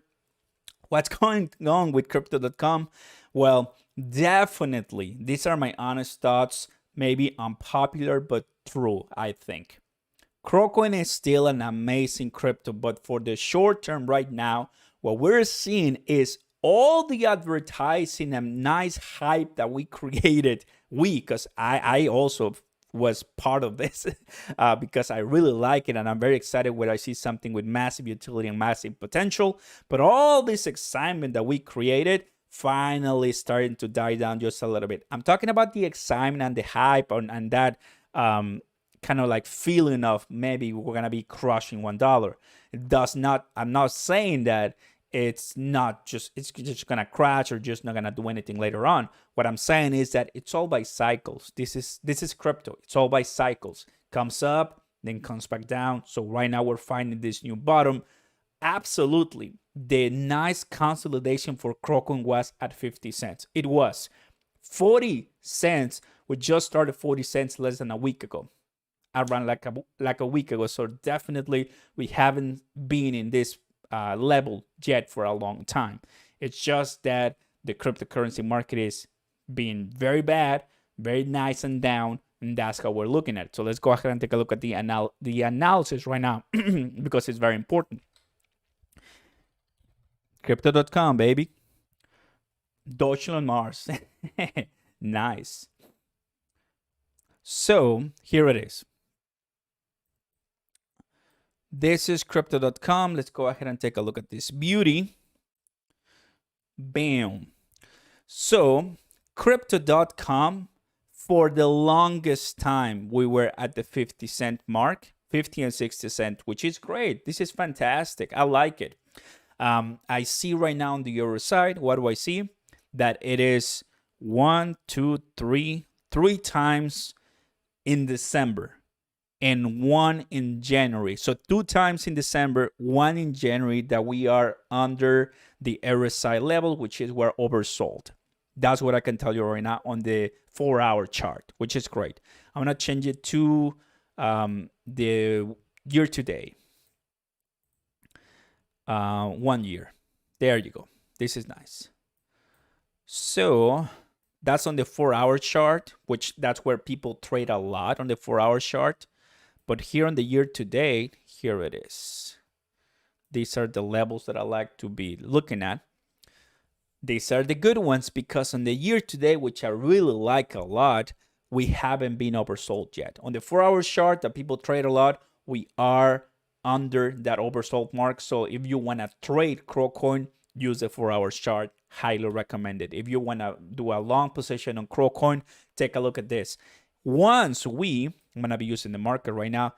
What's going on with crypto.com? Well, definitely, these are my honest thoughts, maybe unpopular, but true, I think. CROcoin is still an amazing crypto, but for the short term right now, what we're seeing is all the advertising and nice hype that we created, because I also was part of this because I really like it and I'm very excited when I see something with massive utility and massive potential. But all this excitement that we created finally starting to die down just a little bit. I'm talking about the excitement and the hype and that kind of like feeling of maybe we're gonna be crushing $1. It does not, I'm not saying that it's just gonna crash or just not gonna do anything later on. What I'm saying is that it's all by cycles. This is crypto. It's all by cycles. Comes up, then comes back down. So right now we're finding this new bottom. Absolutely, the nice consolidation for CROcoin was at 50 cents. It was 40 cents. We just started 40 cents less than a week ago, around like a week ago. So definitely we haven't been in this level yet for a long time. It's just that the cryptocurrency market is being very bad, very nice and down, and that's how we're looking at it. So let's go ahead and take a look at the analysis right now because it's very important. Crypto.com, baby. Deutschland Mars. Nice. So here it is. This is crypto.com. Let's go ahead and take a look at this beauty. Bam. So crypto.com, for the longest time, we were at the 50 cent mark, 50 and 60 cent, which is great. This is fantastic. I like it. I see right now on the euro side, what do I see? That it is 1, 2, 3 times in December and 1 in January. So 2 times in December, 1 in January that we are under the RSI level, which is we're oversold. That's what I can tell you right now on the 4-hour chart, which is great. I'm going to change it to the year to date. 1 year. There you go. This is nice. So that's on the 4-hour chart, which that's where people trade a lot, on the 4-hour chart. But here on the year to date, here it is. These are the levels that I like to be looking at. These are the good ones because on the year to date, which I really like a lot, we haven't been oversold yet. On the 4-hour chart that people trade a lot, we are under that oversold mark. So if you want to trade CROcoin, use the 4-hour chart. Highly recommended. If you want to do a long position on CROcoin, take a look at this. Once I'm going to be using the market right now.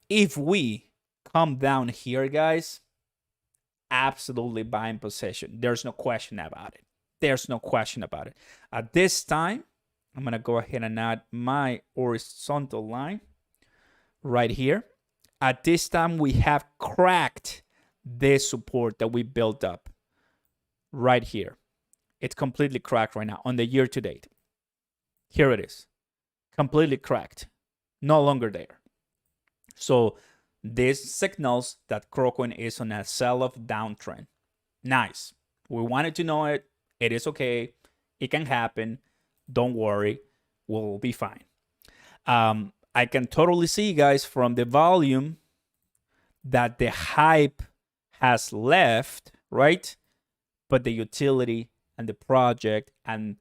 If we come down here, guys, absolutely buying position. There's no question about it. There's no question about it. At this time, I'm going to go ahead and add my horizontal line right here. At this time, we have cracked this support that we built up right here. It's completely cracked right now on the year to date. Here it is. Completely cracked. No longer there. So this signals that CROcoin is on a sell-off downtrend. Nice. We wanted to know it. It is okay. It can happen. Don't worry. We'll be fine. I can totally see, guys, from the volume that the hype has left, right? But the utility and the project and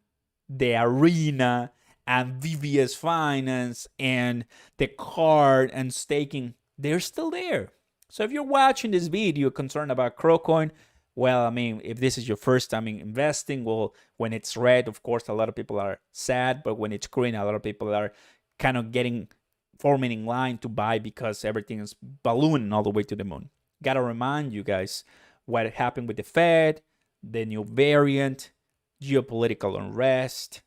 the arena and VVS Finance and the card and staking, they're still there. So if you're watching this video concerned about CROcoin, well, I mean, if this is your first time in investing, well, when it's red, of course, a lot of people are sad. But when it's green, a lot of people are kind of forming in line to buy because everything is ballooning all the way to the moon. Got to remind you guys what happened with the Fed, the new variant, geopolitical unrest,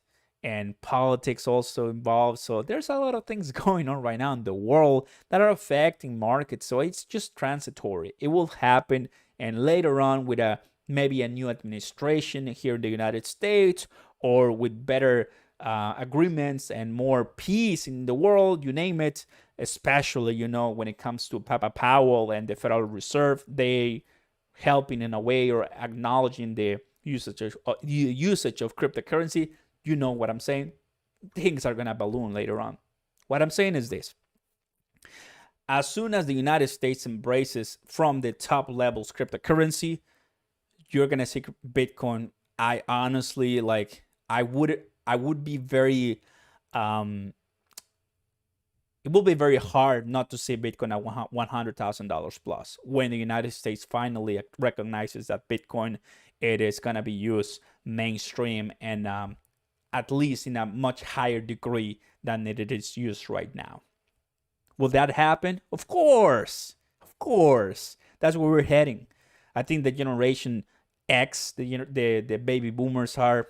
and politics also involved. So there's a lot of things going on right now in the world that are affecting markets. So it's just transitory. It will happen, and later on with maybe a new administration here in the United States, or with better agreements and more peace in the world, you name it, especially, you know, when it comes to Papa Powell and the Federal Reserve, they helping in a way or acknowledging the usage of cryptocurrency. You know what I'm saying? Things are going to balloon later on. What I'm saying is this. As soon as the United States embraces from the top levels cryptocurrency, you're going to see Bitcoin. I honestly, like, I would be very it will be very hard not to see Bitcoin at $100,000 plus when the United States finally recognizes that Bitcoin, it is going to be used mainstream and at least in a much higher degree than it is used right now. Will that happen? Of course. Of course. That's where we're heading. I think the Generation X, the baby boomers are,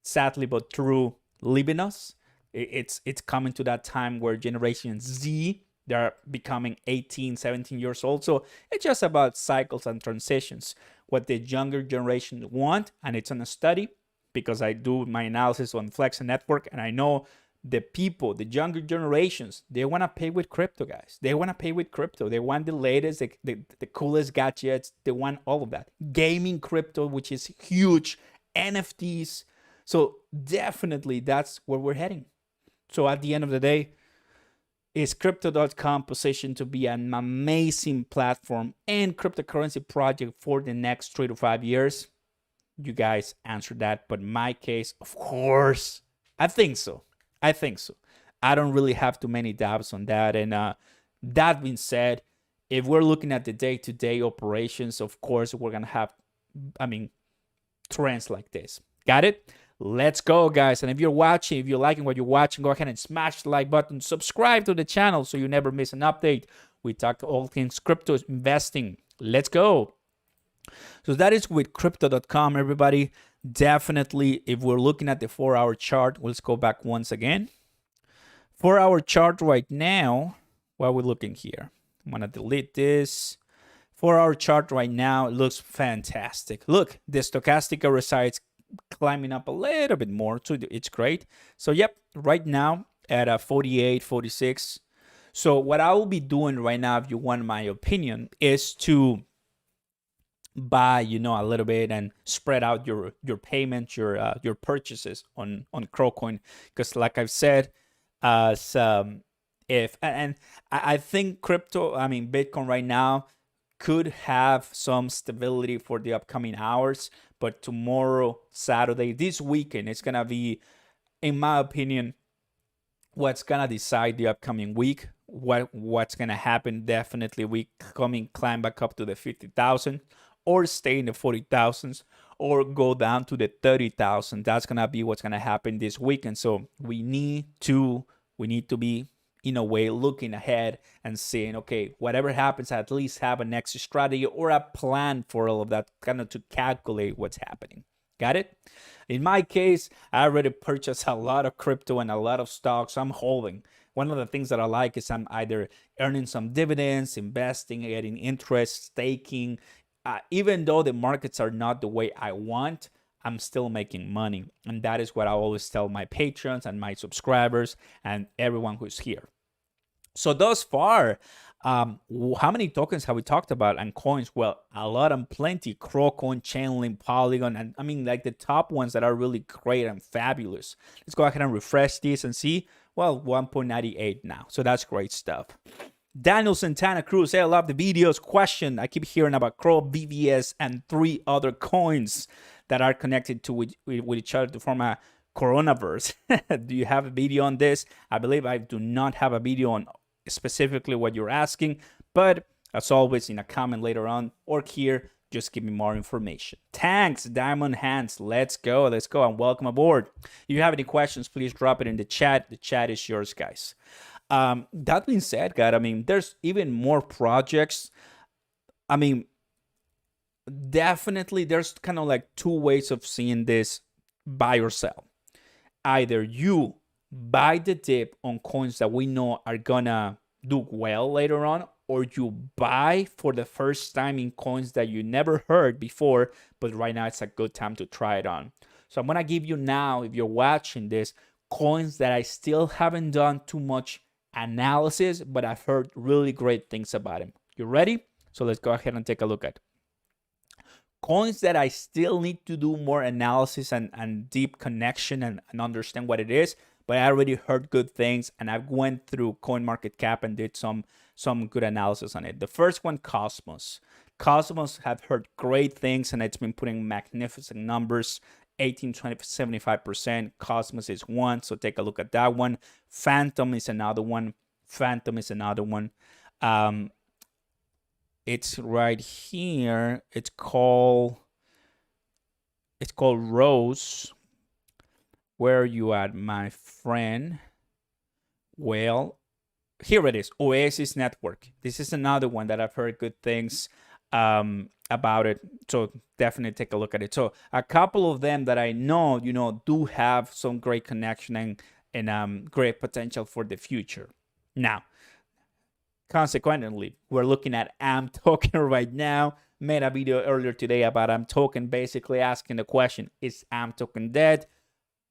sadly but true, leaving us. It's coming to that time where Generation Z, they're becoming 18, 17 years old. So it's just about cycles and transitions. What the younger generation want, and it's on a study, because I do my analysis on Flexa Network, and I know the people, the younger generations, they want to pay with crypto, guys. They want to pay with crypto. They want the latest, the coolest gadgets. They want all of that. Gaming crypto, which is huge. NFTs. So definitely that's where we're heading. So at the end of the day, is Crypto.com positioned to be an amazing platform and cryptocurrency project for the next 3 to 5 years? You guys answer that. But in my case, of course, I think so. I think so. I don't really have too many doubts on that. And that being said, if we're looking at the day-to-day operations, of course, we're going to have, trends like this. Got it? Let's go, guys. And if you're watching, if you're liking what you're watching, go ahead and smash the like button. Subscribe to the channel so you never miss an update. We talk all things crypto investing. Let's go. So that is with Crypto.com, everybody. Definitely, if we're looking at the 4-hour chart, let's go back once again. 4-hour chart right now, what are we looking here? I'm going to delete this. 4-hour chart right now, it looks fantastic. Look, the stochastic resides climbing up a little bit more, so it's great. So yep, right now at 48, 46. So what I will be doing right now, if you want my opinion, is to buy, a little bit and spread out your payments, your purchases on CRO, because like I've said, I think Bitcoin right now could have some stability for the upcoming hours, but tomorrow, Saturday, this weekend, it's gonna be, in my opinion, what's gonna decide the upcoming week. What's gonna happen? Definitely, we climb back up to the 50,000, or stay in the 40,000s, or go down to the 30,000. That's gonna be what's gonna happen this weekend. So we need to be, in a way, looking ahead and saying, okay, whatever happens, I at least have an exit strategy or a plan for all of that, kind of to calculate what's happening. Got it? In my case, I already purchased a lot of crypto and a lot of stocks. I'm holding. One of the things that I like is I'm either earning some dividends, investing, getting interest, staking. Even though the markets are not the way I want, I'm still making money. And that is what I always tell my patrons and my subscribers and everyone who's here. So thus far, how many tokens have we talked about and coins? Well, a lot and plenty. CRO, Chainlink, Polygon, and like the top ones that are really great and fabulous. Let's go ahead and refresh this and see. Well, 1.98 now. So that's great stuff. Daniel Santana Cruz, hey, I love the videos. Question, I keep hearing about CRO, BVS, and 3 other coins that are connected to with each other to form a coronaverse. Do you have a video on this? I believe I do not have a video on specifically what you're asking, but as always, in a comment later on or here, just give me more information. Thanks, Diamond Hands. Let's go, and welcome aboard. If you have any questions, please drop it in the chat. The chat is yours, guys. That being said, guys, there's even more projects. Definitely there's kind of like 2 ways of seeing this: buy or sell. either you buy the dip on coins that we know are gonna do well later on, or you buy for the first time in coins that you never heard before, but right now it's a good time to try it on. So I'm gonna give you now, if you're watching this, coins that I still haven't done too much analysis, but I've heard really great things about them. You ready? So let's go ahead and take a look at coins that I still need to do more analysis and deep connection and understand what it is, but I already heard good things, and I went through CoinMarketCap and did some good analysis on it. The first one, Cosmos. Cosmos have heard great things, and it's been putting magnificent numbers, 18, 20, 75%. Cosmos is one, so take a look at that one. Phantom is another one. It's right here. It's called Rose. Where are you at, my friend? Well, here it is, Oasis Network. This is another one that I've heard good things about it. So definitely take a look at it. So a couple of them that I know, do have some great connection and great potential for the future. Now, consequently, we're looking at AMP token right now. Made a video earlier today about AMP token, basically asking the question, is AMP token dead?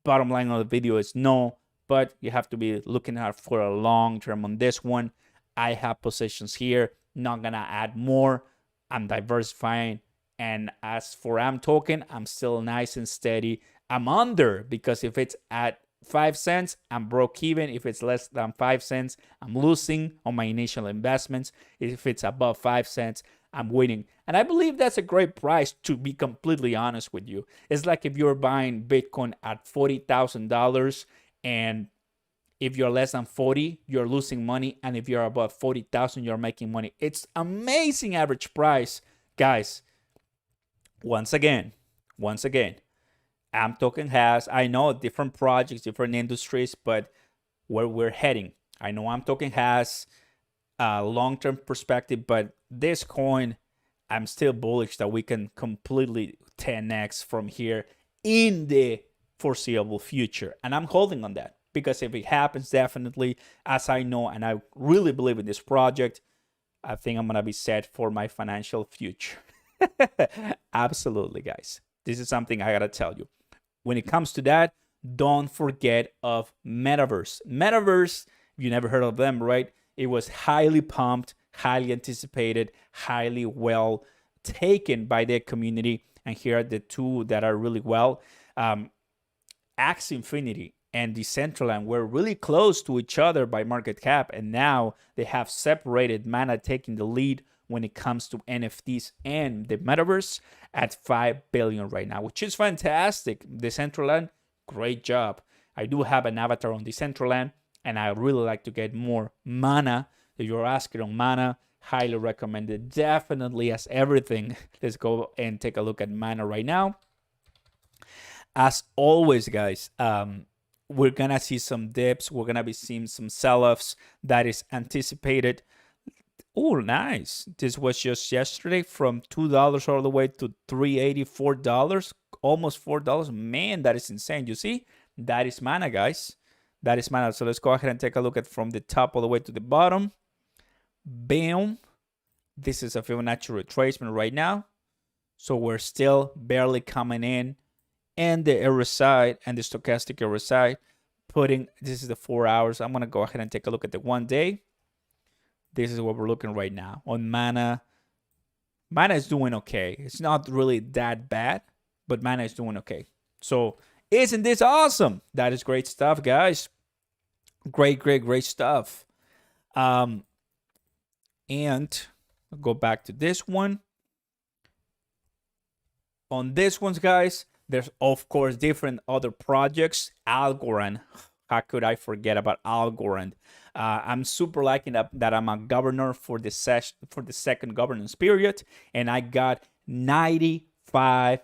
Bottom line of the video is no, but you have to be looking out for a long term on this one. I have positions here, not gonna add more. I'm diversifying. And as for AMP token, I'm still nice and steady. I'm under, because if it's at 5 cents, I'm broke even. If it's less than 5 cents, I'm losing on my initial investments. If it's above 5 cents, I'm winning. And I believe that's a great price, to be completely honest with you. It's like if you're buying Bitcoin at $40,000, and if you're less than 40, you're losing money. And if you're above 40,000, you're making money. It's amazing average price, guys. Once again, AMP token has, I know, different projects, different industries, but where we're heading. I know AMP token has a long-term perspective, but this coin, I'm still bullish that we can completely 10x from here in the foreseeable future. And I'm holding on that, because if it happens, definitely, as I know, and I really believe in this project, I think I'm going to be set for my financial future. Absolutely, guys. This is something I got to tell you. When it comes to that, don't forget of Metaverse. Metaverse, you never heard of them, right? It was highly pumped, highly anticipated, highly well taken by the community. And here are the two that are really well. Axie Infinity and Decentraland were really close to each other by market cap, and now they have separated. Mana taking the lead when it comes to NFTs and the Metaverse at 5 billion right now, which is fantastic. Decentraland, great job. I do have an avatar on Decentraland, and I really like to get more Mana. If you're asking on Mana, highly recommended. Definitely as everything. Let's go and take a look at Mana right now. As always, guys, we're gonna see some dips. We're gonna be seeing some sell-offs that is anticipated. Oh, nice. This was just yesterday, from $2 all the way to $384, almost $4. Man, that is insane. You see, that is Mana, guys. That is Mana. So let's go ahead and take a look at from the top all the way to the bottom. Bam. This is a Fibonacci retracement right now. So we're still barely coming in. And the RSI and the stochastic RSI this is the 4 hours. I'm going to go ahead and take a look at the 1 day. This is what we're looking right now on Mana. Mana is doing okay. It's not really that bad, but Mana is doing okay. So isn't this awesome? That is great stuff, guys. Great stuff. And I'll go back to this one. On this one, guys, there's, of course, different other projects. Algorand. How could I forget about Algorand? I'm super liking that I'm a governor for the second governance period, and I got 95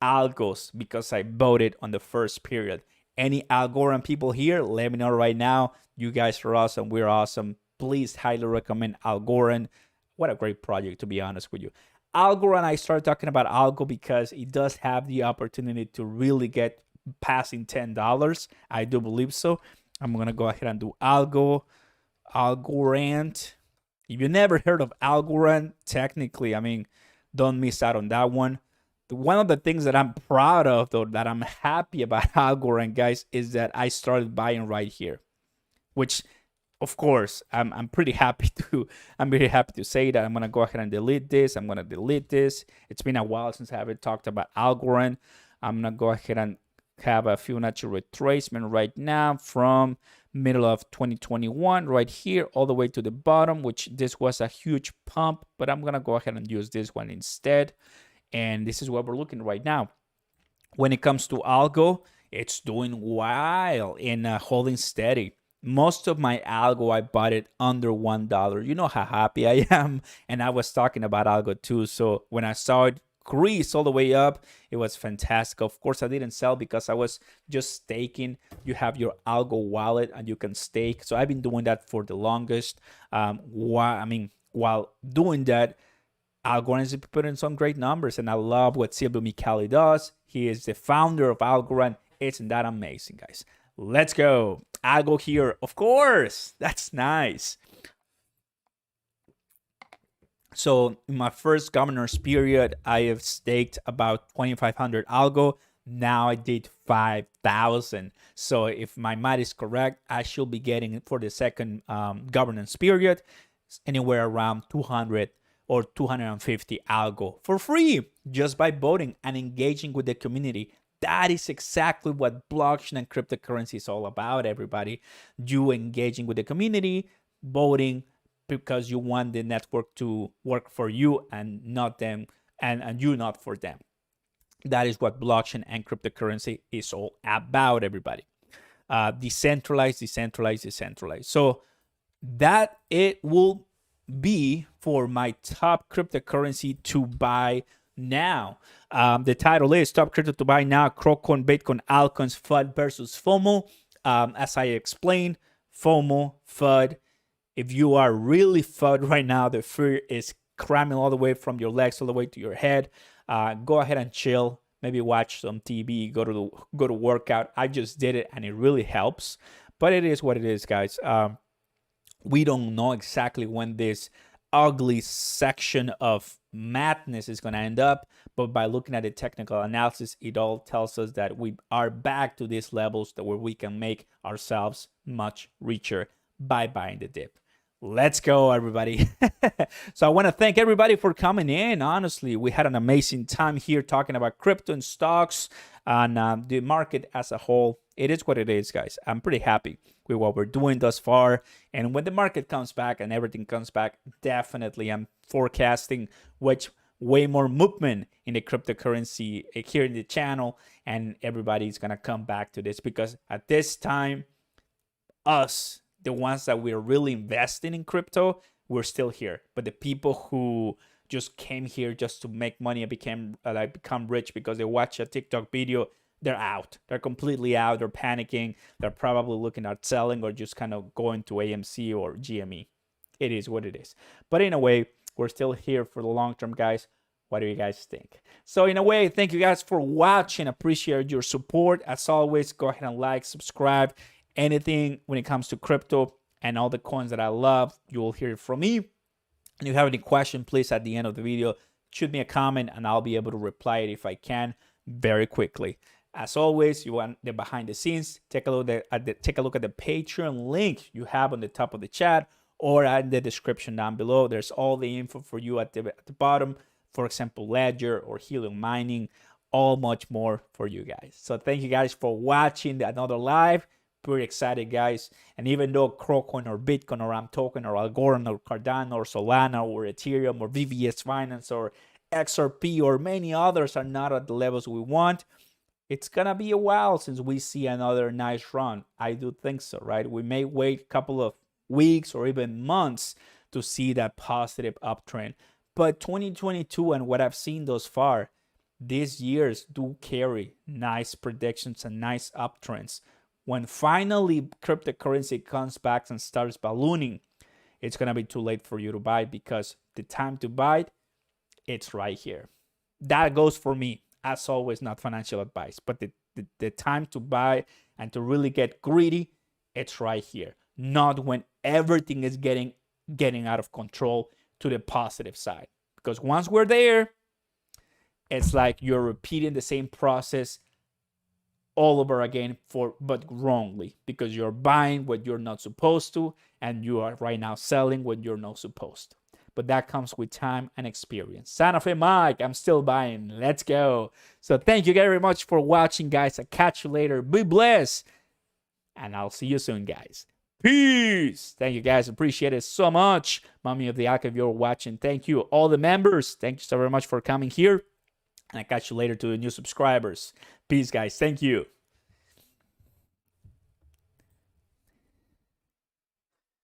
algos because I voted on the first period. Any Algorand people here, let me know right now. You guys are awesome. We're awesome. Please highly recommend Algorand. What a great project, to be honest with you. Algorand, I started talking about Algo because it does have the opportunity to really get passing $10. I do believe so. I'm gonna go ahead and do Algorand. If you never heard of Algorand, technically, I mean, don't miss out on that one. One of the things that I'm proud of, though, that I'm happy about Algorand, guys, is that I started buying right here, which, of course, I'm pretty happy to. I'm very happy to say that. I'm gonna go ahead and delete this. I'm gonna delete this. It's been a while since I haven't talked about Algorand. I'm gonna go ahead and have a Fibonacci retracement right now from middle of 2021 right here all the way to the bottom, which this was a huge pump, but I'm gonna go ahead and use this one instead. And this is what we're looking right now. When it comes to algo, it's doing well and holding steady. Most of my algo, I bought it under $1. You know how happy I am. And I was talking about algo too. So when I saw it crease all the way up, it was fantastic. Of course, I didn't sell because I was just staking. You have your algo wallet and you can stake. So I've been doing that for the longest. While doing that, Algorand is putting some great numbers, and I love what Silvio Micali does. He is the founder of Algorand. Isn't that amazing, guys? Let's go. Algo here, of course. That's nice. So in my first governor's period, I have staked about 2,500 algo. Now I did 5,000. So if my math is correct, I should be getting for the second governance period anywhere around 200 or 250 algo for free just by voting and engaging with the community. That is exactly what blockchain and cryptocurrency is all about, everybody. You engaging with the community, voting because you want the network to work for you and not them, and you not for them. That is what blockchain and cryptocurrency is all about, everybody. Decentralized. So that it will be for my top cryptocurrency to buy now. The title is Top Crypto to Buy Now, CRO, Bitcoin, Altcoins, FUD versus FOMO. As I explained, FOMO, FUD. If you are really FUD right now, the fear is cramming all the way from your legs all the way to your head. Go ahead and chill. Maybe watch some TV, go to workout. I just did it and it really helps. But it is what it is, guys. We don't know exactly when this ugly section of madness is going to end up, but by looking at the technical analysis, it all tells us that we are back to these levels where we can make ourselves much richer by buying the dip. Let's go, everybody. So I want to thank everybody for coming in. Honestly, we had an amazing time here talking about crypto and stocks and the market as a whole. It is what it is, guys. I'm pretty happy with what we're doing thus far. And when the market comes back and everything comes back, definitely I'm forecasting way more movement in the cryptocurrency here in the channel. And everybody's going to come back to this because at this time, us, the ones that we're really investing in crypto, we're still here. But the people who just came here just to make money and become rich because they watch a TikTok video, they're out. They're completely out. They're panicking. They're probably looking at selling or just kind of going to AMC or GME. It is what it is. But in a way, we're still here for the long term, guys. What do you guys think? So in a way, thank you guys for watching. Appreciate your support. As always, go ahead and like, subscribe. Anything when it comes to crypto and all the coins that I love, you will hear it from me. And if you have any question, please at the end of the video, shoot me a comment and I'll be able to reply it if I can very quickly. As always, you want the behind the scenes, take a look at the Patreon link you have on the top of the chat or in the description down below. There's all the info for you at the bottom. For example, Ledger or Helium mining, all much more for you guys. So thank you guys for watching another live. Pretty excited, guys. And even though CROCoin or Bitcoin or AM token or Algorand or Cardano or Solana or Ethereum or VVS Finance or XRP or many others are not at the levels we want, it's gonna be a while since we see another nice run. I do think so, right? We may wait a couple of weeks or even months to see that positive uptrend. But 2022 and what I've seen thus far, these years do carry nice predictions and nice uptrends. When finally cryptocurrency comes back and starts ballooning, it's going to be too late for you to buy because the time to buy, it's right here. That goes for me. As always, not financial advice, but the time to buy and to really get greedy, it's right here, not when everything is getting out of control to the positive side. Because once we're there, it's like you're repeating the same process all over again, but wrongly, because you're buying what you're not supposed to, and you are right now selling what you're not supposed to. But that comes with time and experience. Santa Fe Mike, I'm still buying. Let's go. So thank you very much for watching, guys. I'll catch you later. Be blessed. And I'll see you soon, guys. Peace. Thank you, guys. Appreciate it so much. Mommy of the Alk, if you're watching, thank you. All the members, thank you so very much for coming here. And I'll catch you later to the new subscribers. Peace, guys. Thank you.